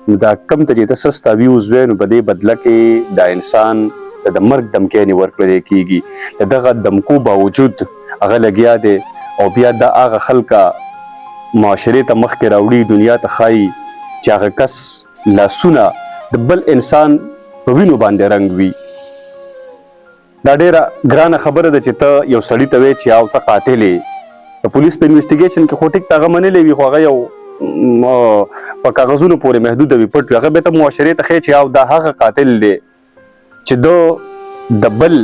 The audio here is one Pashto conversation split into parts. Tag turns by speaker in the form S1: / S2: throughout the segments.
S1: نو دا کم ته چې ته سستا ویوز وی نو په دې بدله کې دا انسان د مرګ دمکې ورکړل کېږي. د دغه دمکو باوجود هغه لګیا دی او بیا دا هغه خلکه معاشرې ته مخکې راوړي، دنیا ته ښایي چې هغه کس لاسونه د بل انسان په وینو باندې رنګ وي. دا ډېره ګرانه خبره ده چې ته یو سړي ته وایې چې او ته قاتل یې. د پولیس په انویسټیګیشن کې خو ټیک ته هغه منلی وي، خو هغه یو په کاغذونو پورې محدوده وي، پټ وي. هغه بیا ته معاشرې ته ښیي چې او دا هغه قاتل دی چې ده د بل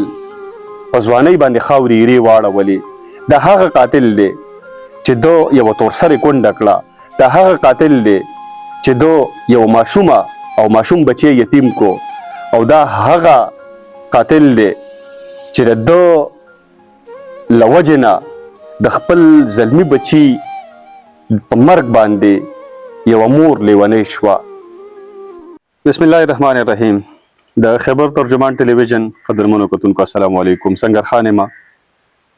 S1: په ځوانۍ باندې خاورې ایرې واړولې. دا هغه قاتل دی چې ده یوه تورسرې کونډه کړه. دا هغه قاتل دی چې ده یو ماشومه او ماشوم بچی یتیم کو. او دا هغه قاتل دی چې د ده له وجې نه د خپل زلمي بچي په مرګ باندې یوه مور لیونۍ شوه. بسم الله الرحمن الرحیم. د خیبر ترجمان ټلویزیون قدرمنو کتونکو السلام علیکم. څنګه خان یم؟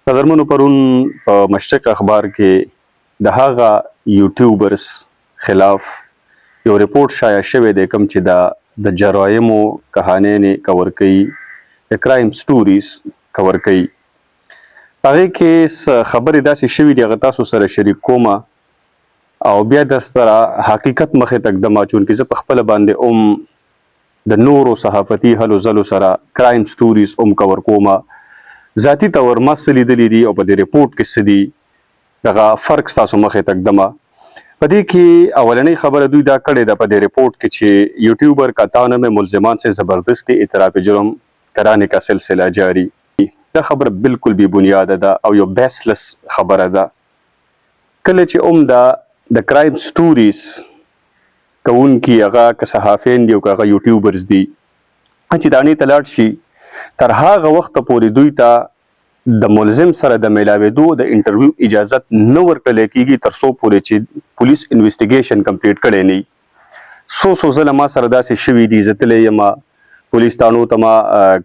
S1: قدرمنو پرون په مشرق اخبار کې د هغه یوټیوبرز خلاف یو رپورټ شایع شوی دی کوم چې د جرایمو کهانیانې کور کوي، د کرایم سټوریز کور کوي. هغې کې خبرې داسې شوي دي هغه تاسو سره شریک کومه او بیا در سره حقیقت مخې ته ږدمه، چونکې زه په خپله باندې د نورو صحافتي هلو ځلو سره کرایم سټوریز کور کومه. ذاتي طور ما څه لیدلي دي او په دې رپورټ کې څه دي دغه فرق ستاسو مخې ته ږدمه. په دې کې اولنۍ خبره دوی دا کړې ده په دې رپورټ کې چې یوټیوبر کا 93 ملزمان سے زبردستی اعتراف جرم کرانے کا سلسلہ جاری. دا خبره بالکل بی بنیاده ده او یو بیسلس خبره ده. کله چې د کرایم سټوریز کوونکي هغه که صحافین دي او که هغه یوټیوبرز دي چې دانې ته لاړ شي، تر هغه وخته پورې دوی ته د ملزم سره د میلاوېدو د انټرویو اجازت نه ورکړلی کېږي تر څو پورې چې پولیس انویسټیګیشن کمپلیټ کړی نه وي. څو ځله ما سره داسې شوي دي، زه تللی یم پولیس تانو ته ما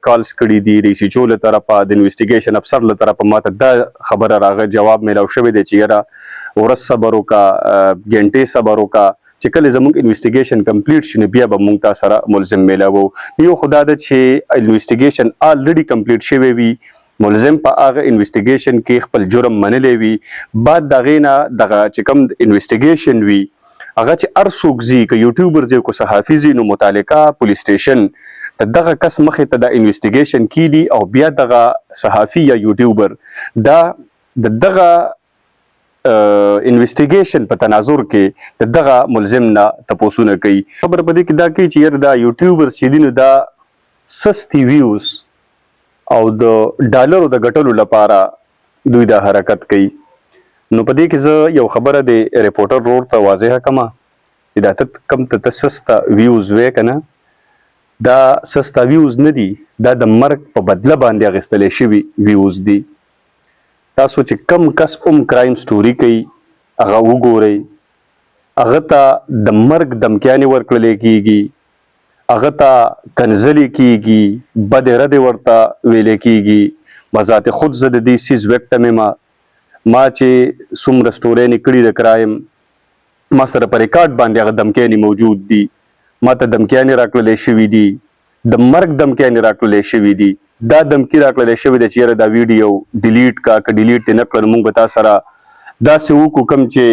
S1: کالز کړي دي، رئیس جو له طرفه د انویسټیګیشن افسر له طرفه ما ته دا خبره راغی، جواب میلاو شوی دی چې یاره ورځ صبر وکړه، ګنټې صبر وکړه، چې کله زموږ انویسټیګیشن کمپلیټ شي نو بیا به موږ تا سره ملزم میلاوو. یو خو دا ده چې انویسټیګیشن الریډي کمپلیټ شوی وي، ملزم په هغه انویسټیګیشن کې خپل جرم منلی وي، بعد د هغې نه دغه چې کوم انویسټیګیشن وي هغه چې هر څوک ځي که یوټیوبر ځي که صحافي ځي نو متعلقه پولیس سټیشن د دغه کس مخې ته د انویسټیګیشن کیږي او بیا دغه صحافي یا یوټیوبر دا د دغه انویسټیګیشن په تناظر کې د دغه ملزم نه تپوسونه کوي. خبر په دې کې دا کوي چې یاره دا یوټیوبر چې دي نو دا سستي ویوز او د ډالرو د ګټلو لپاره دوی دا حرکت کوي. نو په دې کې زه یو خبره د ریپورټر رور ته واضحه کړمه چې دا ته کم ته سسته ویوز وی که نه، دا سسته ویوز نه دي، دا د مرګ په بدله باندې اخیستلی شوي ویوز دي. تاسو چې کم کس کرایم سټوري کوي هغه وګورئ، هغه ته د مرګ دمکیانې ورکړلی کېږي، هغه ته کنځلې کېږي، بدې ردې ورته ویلی کېږي. بذات خود زه د دې سیز ویکټم یم. ما چې څومره سټورۍ کړي د کرایم ما سره په ریکارډ باندې هغه دمکیانې موجود دي. ما ته دمکیانې راکړلی شوي دي، د مرګ دمکیانې راکړلی شوي دي. دا دمکي راکړلی شوی دی چې یاره دا ویډیو ډیلیټ کا، که ډیلیټ یې نه کړه نو موږ به تا سره داسې وکړو کوم چې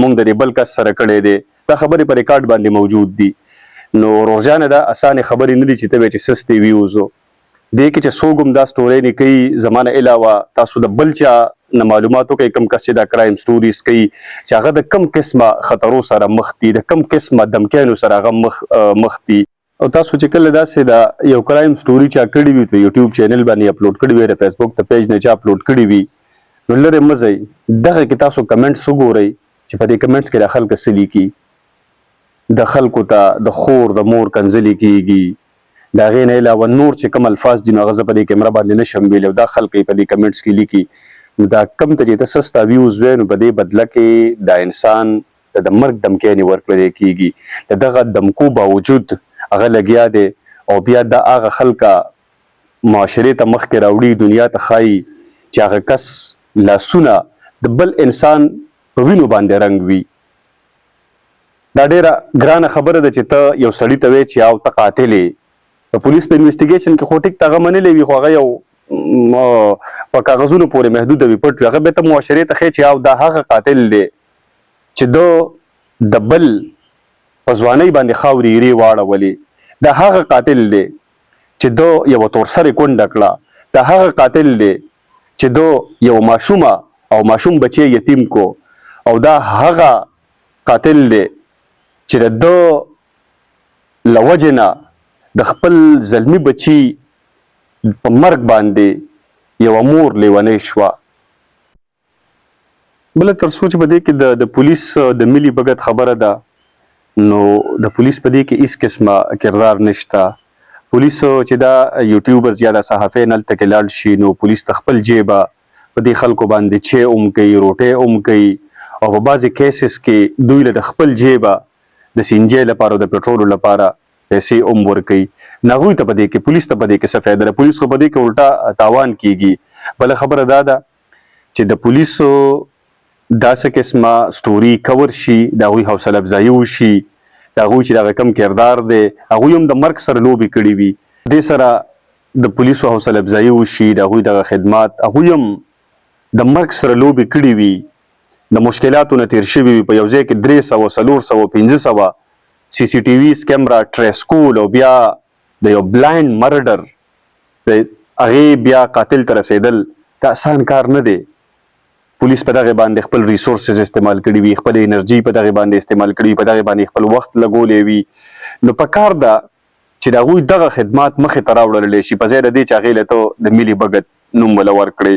S1: موږ د دې بل کس سره کړی دی. دا خبرې په ریکارډ باندې موجود دي. نو روزانه دا اسانې خبرې نه دي چې ته وایې چې سستې ویوز و دې کې چې څوک هم دا سټورۍ نه کوي. زما نه علاوه تاسو د بل چا نه معلومات وکړئ کوم کس چې دا کرایم سټوریز کوي چې هغه د کم قسمه خطرو سره مخ دي، د کم قسمه دمکیانو سره هغه مخ دي. او تاسو چې کله داسې د یو کرایم سټوري چا کړي وي په یوټیوب چینل باندې اپلوډ کړي وي، د فیسبوک ته پیج نه چا اپلوډ کړي وي نو لرې مه ځئ، دغه کې تاسو کمنټس وګورئ چې په دې کمنټس کې د خلکو څه لیکي. د خلکو ته د خور د مور کنځلې کېږي، د هغې نه علاوه نور چې کوم الفاظ دي نو هغه زه په دې کیمره باندې نشم ویلی او دا خلک یې په دې کمنټس کې لیکي. نو دا کم ته چې ته سسته ویوز وی نو په دې بدله کې دا انسان د مرګ دمکیانې ورکړلی کېږي. د دغه دمکو باوجود هغه لګیا دی او بیا دا هغه خلکه معاشرې ته مخکې راوړي، دنیا ته ښایي چې هغه کس لاسونه د بل انسان په وینو باندې رنګ وي. دا ډیره ګرانه خبره ده چې ته یو سړی ته وایې چې یاو ته قاتل یې. د پولیس په انویسټیګیشن کې خو ټیک ته هغه منلی وي خو هغه یو په کاغذونو پورې محدوده وي پټ وي. هغه بیا ته معاشرې ته ښیې چې یاو دا هغه قاتل دی چې ده د بل په ځوانۍ باندې خاورې ایرې واړولې. دا هغه قاتل دی چې ده یوه تورسرې کونډه کړه. دا هغه قاتل دی چې ده یو ماشومه او ماشوم بچی یتیم کو. او دا هغه قاتل دی چې د ده له وجې نه د خپل زلمي بچي په مرګ باندې یوه مور لیونۍ شوه. بله تر څو چې په دې کې د پولیس د ملي بګت خبره ده نو د پولیس په دې کې هیڅ قسمه کردار نشته. پولیس چې دا یوټیوبرز یا د صحافین هلته کې لاړ شي نو پولیس ته خپل جیبه په دې خلکو باندې چای هم کوي روټۍ هم کوي او په بعضې کیسز کې دوی له د خپل جیبه د سینجۍ لپاره او د پټرولو لپاره پیسې هم ورکوي. نو هغوی ته په دې کې پولیس ته په دې کې څه فایده ده؟ پولیس خو په دې کې الټا تاوان کیږي. بله خبره دا ده چې د پولیسو داسې قسمه سټوري کور شي د هغوی حوصله افزایي وشي د هغوی چې دغه کم کردار دی هغوی هم د مرګ سره لوبې کړي وي. دې سره د پولیسو حوصله افزایي وشي د هغوی دغه خدمات هغوی هم د مرګ سره لوبې کړي وي د مشکلاتو نه تیر شوي وي. په یو ځای کې 300 400 500 سی سی ټي وي کیمرا ټریس کول او بیا د یو بلایند مرډر د هغې بیا قاتل ته رسېدل دا آسان کار نه دی. پولیس په دغه باندې خپل ریسورسز استعمال کړي وي خپل انرژي په دغه باندې استعمال کړي وي په دغه باندې خپل وخت لګولی وي. نو په کار ده چې د هغوی دغه خدمات مخې ته راوړلی شي په ځای د دې چې هغې له ته د ملي بګت نوم وله ورکړې.